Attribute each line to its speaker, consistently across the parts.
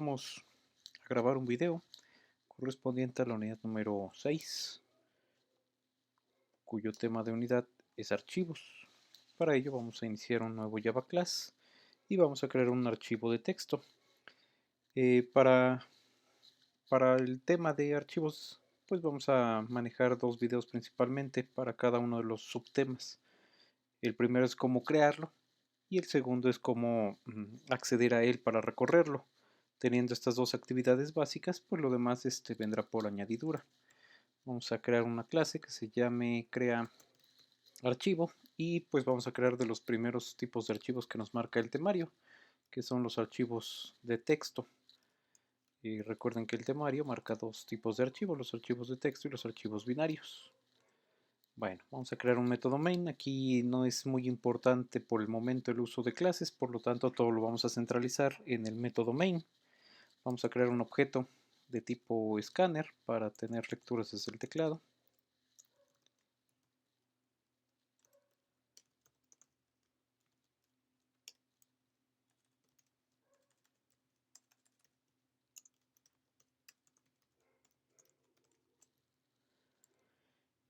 Speaker 1: Vamos a grabar un video correspondiente a la unidad número 6, cuyo tema de unidad es archivos. Para ello vamos a iniciar un nuevo Java Class y vamos a crear un archivo de texto. Para el tema de archivos, pues vamos a manejar dos videos principalmente para cada uno de los subtemas. El primero es cómo crearlo y el segundo es cómo acceder a él para recorrerlo. Teniendo estas dos actividades básicas, pues lo demás vendrá por añadidura. Vamos a crear una clase que se llame crea archivo y pues vamos a crear de los primeros tipos de archivos que nos marca el temario, que son los archivos de texto. Y recuerden que el temario marca dos tipos de archivos, los archivos de texto y los archivos binarios. Bueno, vamos a crear un método main. Aquí no es muy importante por el momento el uso de clases, por lo tanto todo lo vamos a centralizar en el método main. Vamos a crear un objeto de tipo escáner para tener lecturas desde el teclado.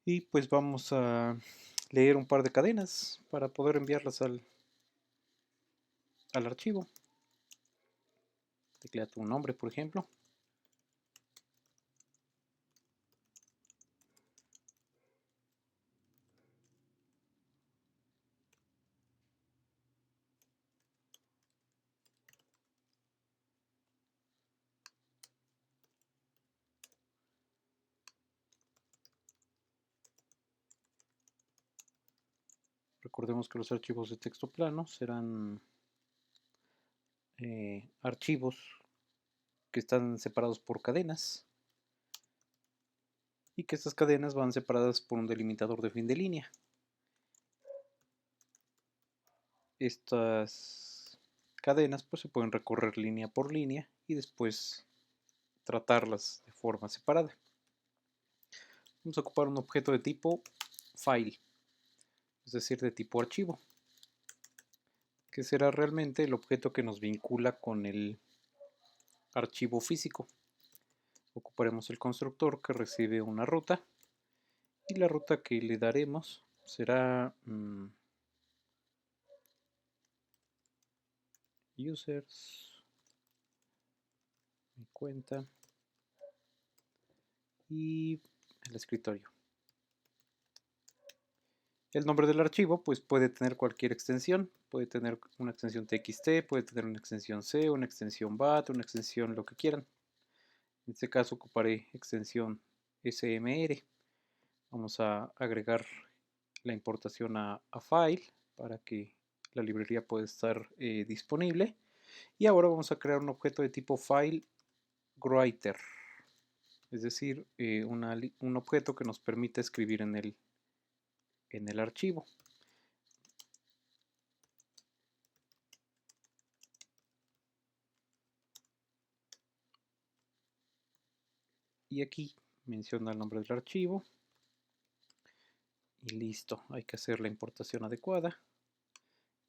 Speaker 1: Y pues vamos a leer un par de cadenas para poder enviarlas al archivo. Teclea tu nombre, por ejemplo. Recordemos que los archivos de texto plano serán archivos que están separados por cadenas y que estas cadenas van separadas por un delimitador de fin de línea. Estas cadenas pues se pueden recorrer línea por línea y después tratarlas de forma separada. Vamos a ocupar un objeto de tipo file, es decir, de tipo archivo, que será realmente el objeto que nos vincula con el archivo físico. Ocuparemos el constructor que recibe una ruta y la ruta que le daremos será users, mi cuenta y el escritorio. El nombre del archivo pues puede tener cualquier extensión, puede tener una extensión txt, puede tener una extensión c, una extensión bat, una extensión lo que quieran. En este caso ocuparé extensión smr. Vamos a agregar la importación a file para que la librería pueda estar disponible. Y ahora vamos a crear un objeto de tipo file writer, es decir, un objeto que nos permite escribir en el archivo. Y aquí menciona el nombre del archivo. Y listo, hay que hacer la importación adecuada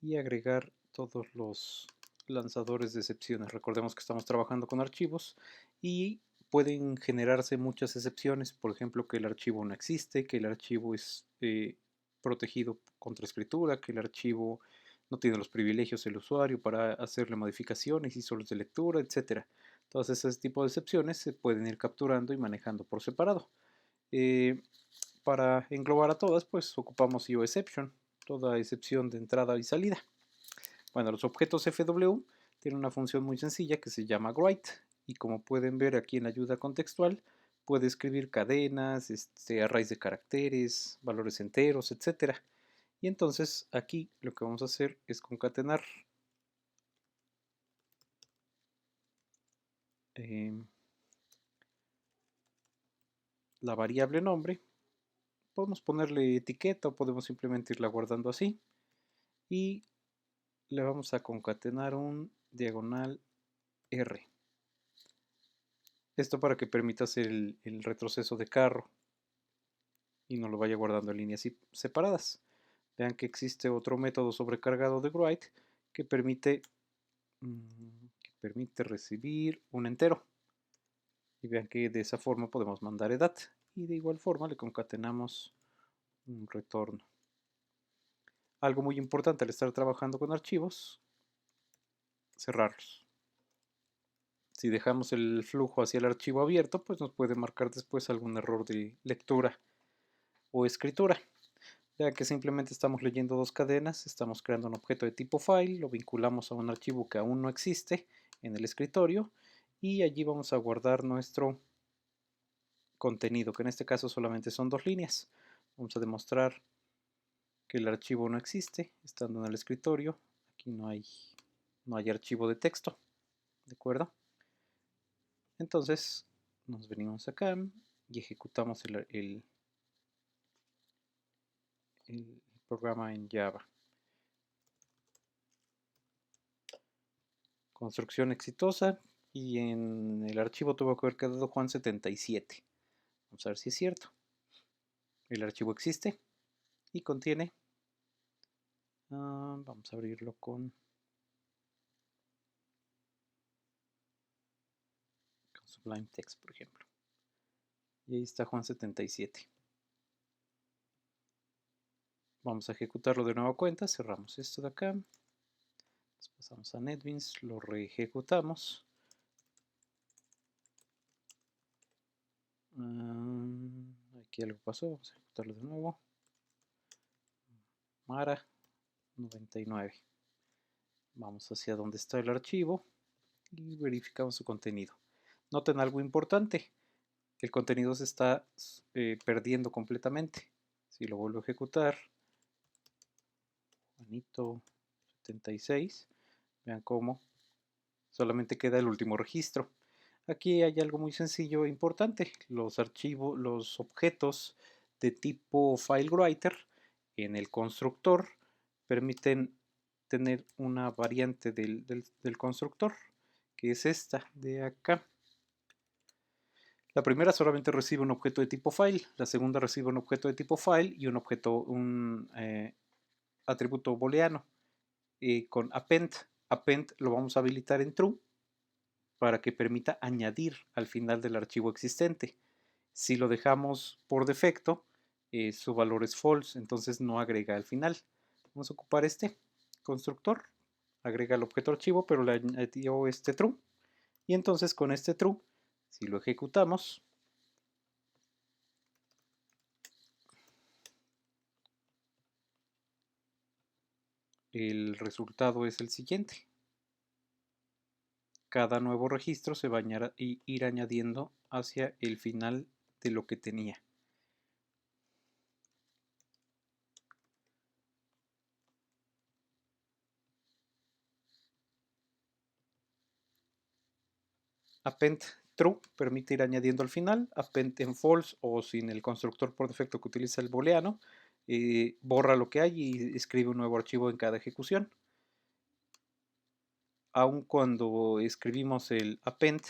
Speaker 1: y agregar todos los lanzadores de excepciones. Recordemos que estamos trabajando con archivos y pueden generarse muchas excepciones, por ejemplo que el archivo no existe, que el archivo es protegido contra escritura, que el archivo no tiene los privilegios del usuario para hacerle modificaciones y solo es de lectura, etc. Todos esos tipos de excepciones se pueden ir capturando y manejando por separado. Para englobar a todas, pues ocupamos IOException, toda excepción de entrada y salida. Bueno, los objetos FW tienen una función muy sencilla que se llama write y como pueden ver aquí en la ayuda contextual, puede escribir cadenas, arrays de caracteres, valores enteros, etc. Y entonces aquí lo que vamos a hacer es concatenar la variable nombre. Podemos ponerle etiqueta o podemos simplemente irla guardando así. Y le vamos a concatenar un diagonal R. Esto para que permita hacer el retroceso de carro y no lo vaya guardando en líneas separadas. Vean que existe otro método sobrecargado de write que permite permite recibir un entero. Y vean que de esa forma podemos mandar edad. Y de igual forma le concatenamos un retorno. Algo muy importante al estar trabajando con archivos, cerrarlos. Si dejamos el flujo hacia el archivo abierto, pues nos puede marcar después algún error de lectura o escritura. Ya que simplemente estamos leyendo dos cadenas, estamos creando un objeto de tipo file, lo vinculamos a un archivo que aún no existe en el escritorio y allí vamos a guardar nuestro contenido, que en este caso solamente son dos líneas. Vamos a demostrar que el archivo no existe, estando en el escritorio. Aquí no hay archivo de texto, ¿de acuerdo? Entonces nos venimos acá y ejecutamos el programa en Java. Construcción exitosa y en el archivo tuvo que haber quedado Juan77. Vamos a ver si es cierto. El archivo existe y contiene, vamos a abrirlo con Sublime Text, por ejemplo. Y ahí está Juan77. Vamos a ejecutarlo de nueva cuenta, cerramos esto de acá, nos pasamos a NetBeans, lo reejecutamos. Aquí algo pasó, vamos a ejecutarlo de nuevo. Mara 99. Vamos hacia donde está el archivo y verificamos su contenido. Noten algo importante, el contenido se está perdiendo completamente. Si lo vuelvo a ejecutar, Juanito 76, vean cómo solamente queda el último registro. Aquí hay algo muy sencillo e importante. Los archivos, los objetos de tipo FileWriter en el constructor permiten tener una variante del constructor, que es esta de acá. La primera solamente recibe un objeto de tipo file, la segunda recibe un objeto de tipo file y un atributo booleano con append. Append lo vamos a habilitar en true para que permita añadir al final del archivo existente. Si lo dejamos por defecto, su valor es false, entonces no agrega al final. Vamos a ocupar este constructor, agrega el objeto archivo, pero le añadió este true. Y entonces con este true, si lo ejecutamos, el resultado es el siguiente. Cada nuevo registro se va a ir añadiendo hacia el final de lo que tenía. Append true permite ir añadiendo al final, append en false o sin el constructor por defecto que utiliza el booleano, borra lo que hay y escribe un nuevo archivo en cada ejecución. Aun cuando escribimos el append,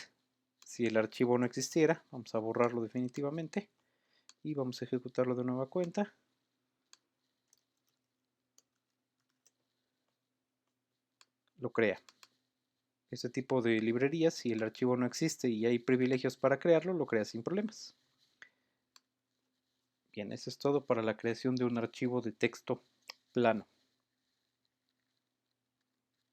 Speaker 1: si el archivo no existiera, vamos a borrarlo definitivamente y vamos a ejecutarlo de nueva cuenta. Lo crea. Este tipo de librerías, si el archivo no existe y hay privilegios para crearlo, lo crea sin problemas. Bien, eso es todo para la creación de un archivo de texto plano.